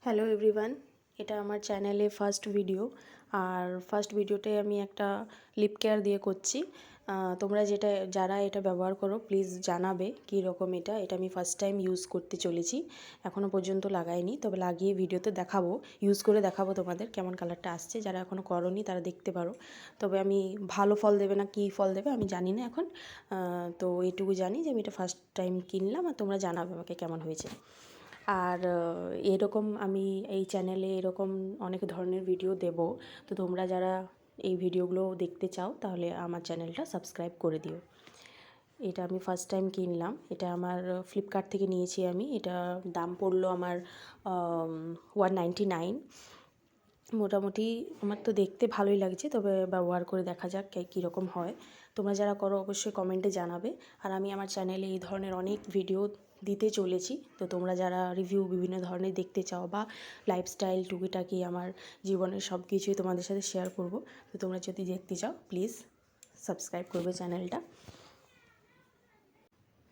Hello everyone, এটা আমার চ্যানেলে ফার্স্ট ভিডিও। আর ফার্স্ট ভিডিওতে আমি একটা লিপ কেয়ার দিয়ে করছি। তোমরা যারা এটা ব্যবহার করো প্লিজ জানাবে কী রকম এটা আমি ফার্স্ট টাইম ইউজ করতে চলেছি। এখনও পর্যন্ত লাগাইনি, তবে লাগিয়ে ভিডিওতে দেখাবো, ইউজ করে দেখাবো তোমাদের কেমন কালারটা আসছে। যারা এখনও করোনি তারা দেখতে পারো। তবে আমি ভালো ফল দেবে না কী ফল দেবে আমি জানি না এখন। তো এইটুকু জানি যে আমি এটা ফার্স্ট টাইম কিনলাম, আর তোমরা জানাবে আমাকে কেমন হয়েছে। আর এরকম আমি এই চ্যানেলে এরকম অনেক ধরনের ভিডিও দেব। তো তোমরা যারা এই ভিডিওগুলো দেখতে চাও তাহলে আমার চ্যানেলটা সাবস্ক্রাইব করে দিও। এটা আমি ফার্স্ট টাইম কিনলাম, এটা আমার ফ্লিপকার্ট থেকে নিয়েছি আমি। এটা দাম পড়লো আমার 199। মোটামুটি আমার তো দেখতে ভালোই লাগছে, তবে ব্যবহার করে দেখা যাক কীরকম হয়। তোমরা যারা করো অবশ্যই কমেন্টে জানাবে। আর আমি আমার চ্যানেলে এই ধরনের অনেক ভিডিও দিতে চলেছি। তো তোমরা যারা রিভিউ বিভিন্ন ধরনের দেখতে চাও বা লাইফস্টাইল টুকিটাকি আমার জীবনের সব কিছুই তোমাদের সাথে শেয়ার করব, তো তোমরা যদি দেখতে চাও প্লিজ সাবস্ক্রাইব করবে চ্যানেলটা।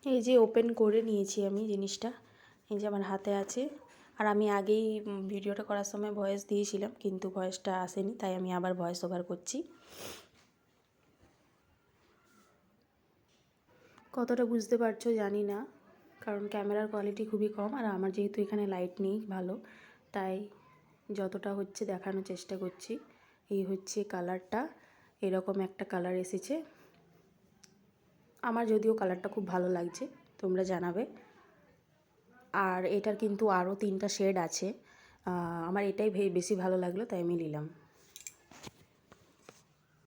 এই যে ওপেন করে নিয়েছি আমি জিনিসটা, এই যে আমার হাতে আছে। আর আমি আগেই ভিডিওটা করার সময় ভয়েস দিয়েছিলাম, কিন্তু ভয়েসটা আসেনি, তাই আমি আবার ভয়েস ওভার করছি। কতটা বুঝতে পারছো জানি না, কারণ ক্যামেরার কোয়ালিটি খুবই কম, আর আমার যেহেতু এখানে লাইট নেই ভালো, তাই যতটা হচ্ছে দেখানোর চেষ্টা করছি। এই হচ্ছে কালারটা, এরকম একটা কালার এসেছে। আমার যদিও কালারটা খুব ভালো লাগছে, তোমরা জানাবে। আর এটার কিন্তু আরও 3টা শেড আছে, আমার এটাই বেশি ভালো লাগলো তাই আমি নিলাম।